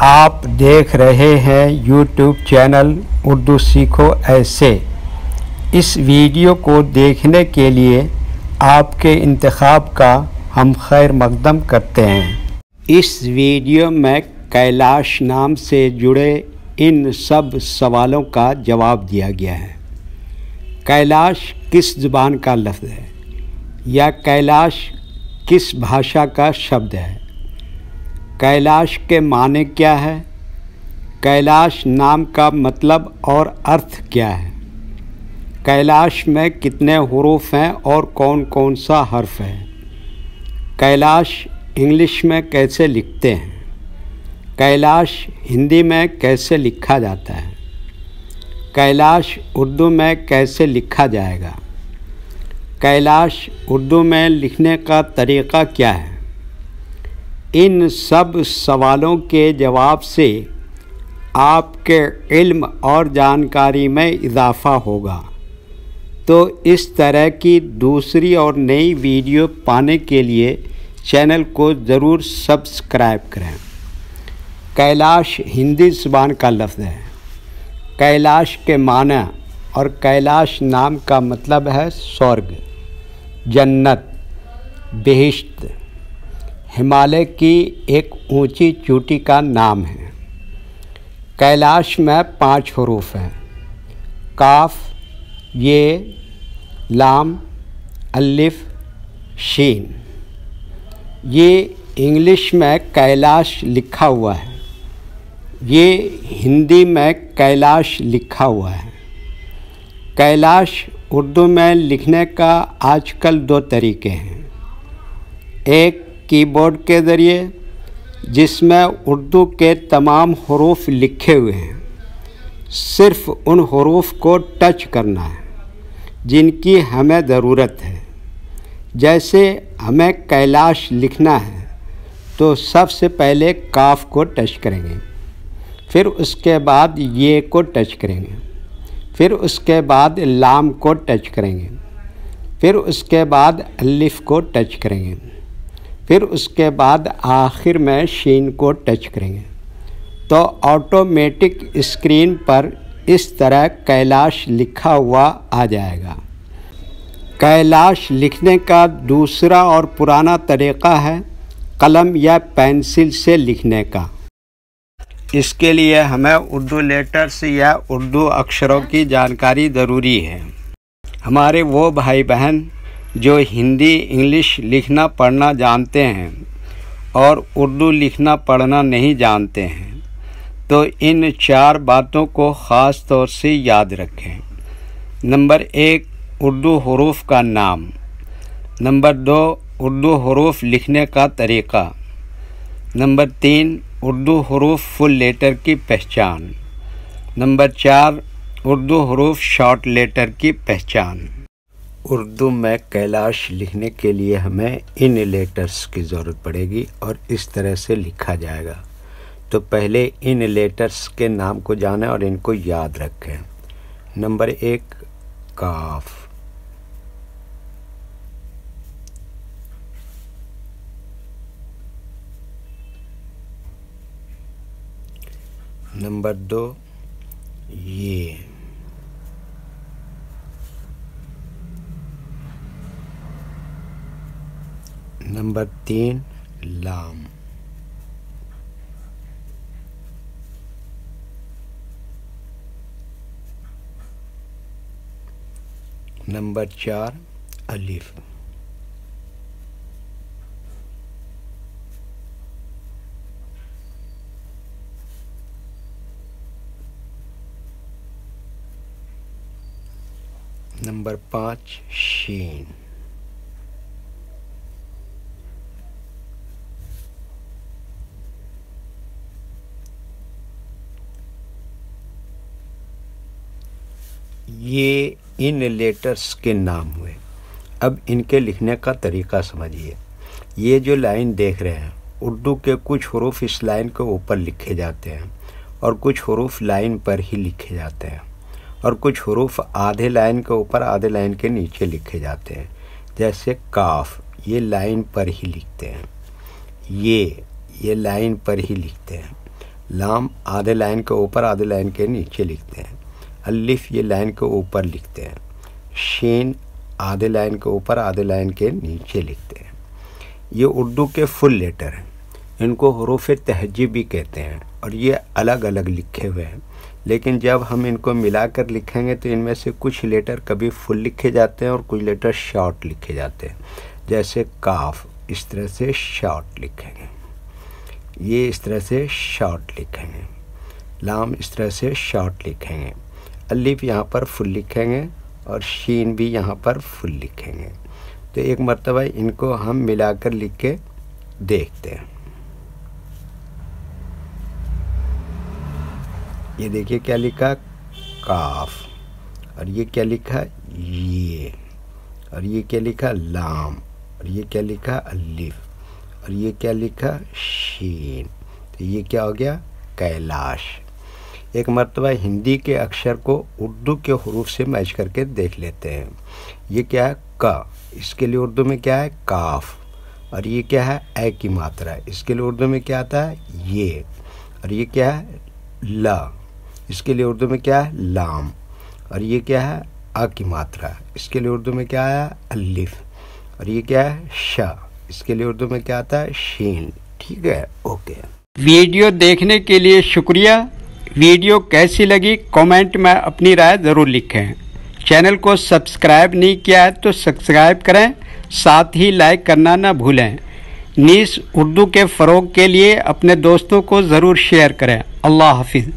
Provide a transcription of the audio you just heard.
आप देख रहे हैं यूट्यूब चैनल उर्दू सीखो ऐसे। इस वीडियो को देखने के लिए आपके इंतखाब का हम खैर मकदम करते हैं। इस वीडियो में कैलाश नाम से जुड़े इन सब सवालों का जवाब दिया गया है। कैलाश किस ज़ुबान का लफ्ज़ है या कैलाश किस भाषा का शब्द है? कैलाश के माने क्या है? कैलाश नाम का मतलब और अर्थ क्या है? कैलाश में कितने हुरूफ हैं और कौन कौन सा हर्फ है? कैलाश इंग्लिश में कैसे लिखते हैं? कैलाश हिंदी में कैसे लिखा जाता है? कैलाश उर्दू में कैसे लिखा जाएगा? कैलाश उर्दू में लिखने का तरीक़ा क्या है? इन सब सवालों के जवाब से आपके इल्म और जानकारी में इजाफ़ा होगा। तो इस तरह की दूसरी और नई वीडियो पाने के लिए चैनल को ज़रूर सब्सक्राइब करें। कैलाश हिंदी ज़ुबान का लफ्ज़ है। कैलाश के माने और कैलाश नाम का मतलब है स्वर्ग, जन्नत, बेहिश्त। हिमालय की एक ऊंची चोटी का नाम है। कैलाश में 5 हुरूफ हैं: काफ, ये, लाम, अलिफ, शीन। ये इंग्लिश में कैलाश लिखा हुआ है, ये हिंदी में कैलाश लिखा हुआ है। कैलाश उर्दू में लिखने का आजकल 2 तरीके हैं। एक कीबोर्ड के ज़रिए, जिसमें उर्दू के तमाम हुरूफ लिखे हुए हैं। सिर्फ़ उन हुरूफ को टच करना है जिनकी हमें ज़रूरत है। जैसे हमें कैलाश लिखना है तो सबसे पहले काफ को टच करेंगे, फिर उसके बाद ये को टच करेंगे, फिर उसके बाद लाम को टच करेंगे, फिर उसके बाद अलिफ को टच करेंगे, फिर उसके बाद आखिर में शीन को टच करेंगे। तो ऑटोमेटिक स्क्रीन पर इस तरह कैलाश लिखा हुआ आ जाएगा। कैलाश लिखने का दूसरा और पुराना तरीक़ा है कलम या पेंसिल से लिखने का। इसके लिए हमें उर्दू लेटर्स या उर्दू अक्षरों की जानकारी ज़रूरी है। हमारे वो भाई बहन जो हिंदी इंग्लिश लिखना पढ़ना जानते हैं और उर्दू लिखना पढ़ना नहीं जानते हैं, तो इन 4 बातों को ख़ास तौर से याद रखें। नंबर 1, उर्दू हुरूफ का नाम। नंबर 2, उर्दू हुरूफ लिखने का तरीक़ा। नंबर 3, उर्दू हुरूफ फुल लेटर की पहचान। नंबर 4, उर्दू हुरूफ शॉर्ट लेटर की पहचान। उर्दू में कैलाश लिखने के लिए हमें इन लेटर्स की ज़रूरत पड़ेगी और इस तरह से लिखा जाएगा। तो पहले इन लेटर्स के नाम को जानें और इनको याद रखें। नंबर 1, काफ। नंबर 2, ये। नंबर 3, लाम। नंबर 4, अलिफ। नंबर 5, शीन। ये इन लेटर्स के नाम हुए। अब इनके लिखने का तरीक़ा समझिए। ये जो लाइन देख रहे हैं, उर्दू के कुछ हुरूफ इस लाइन के ऊपर लिखे जाते हैं और कुछ हुरूफ लाइन पर ही लिखे जाते हैं और कुछ हुरूफ आधे लाइन के ऊपर आधे लाइन के नीचे लिखे जाते हैं। जैसे काफ, ये लाइन पर ही लिखते हैं, ये लाइन पर ही लिखते हैं। लाम आधे लाइन के ऊपर आधे लाइन के नीचे लिखते हैं। अलिफ ये लाइन के ऊपर लिखते हैं। शीन आधे लाइन के ऊपर आधे लाइन के नीचे लिखते हैं। ये उर्दू के फुल लेटर हैं, इनको हुरूफ तहजी भी कहते हैं और ये अलग अलग लिखे हुए हैं, लेकिन जब हम इनको मिलाकर लिखेंगे तो इनमें से कुछ लेटर कभी फुल लिखे जाते हैं और कुछ लेटर शॉर्ट लिखे जाते हैं। जैसे काफ इस तरह से शॉर्ट लिखेंगे, ये इस तरह से शॉर्ट लिखेंगे, लाम इस तरह से शॉर्ट लिखेंगे, अलिफ यहाँ पर फुल लिखेंगे और शीन भी यहाँ पर फुल लिखेंगे। तो एक मर्तबा इनको हम मिलाकर लिख के देखते हैं। ये देखिए क्या लिखा काफ, और ये क्या लिखा ये, और ये क्या लिखा लाम, और ये क्या लिखा अलिफ, और ये क्या लिखा शीन। तो ये क्या हो गया कैलाश। एक मर्तबा हिंदी के अक्षर को उर्दू के हुरूफ से मैच करके देख लेते हैं। ये क्या है का, इसके लिए उर्दू में क्या है काफ, और ये क्या है ए की मात्रा, इसके लिए उर्दू में क्या आता है ये, और ये क्या है ला, इसके लिए उर्दू में क्या है लाम, और ये क्या है आ की मात्रा, इसके लिए उर्दू में क्या है अलिफ, और ये क्या है शा, इसके लिए उर्दू में क्या आता है शीन। ठीक है, ओके। वीडियो देखने के लिए शुक्रिया। वीडियो कैसी लगी कमेंट में अपनी राय ज़रूर लिखें। चैनल को सब्सक्राइब नहीं किया है तो सब्सक्राइब करें, साथ ही लाइक करना ना भूलें। नीस उर्दू के फ़रोग़ के लिए अपने दोस्तों को ज़रूर शेयर करें। अल्लाह हाफिज़।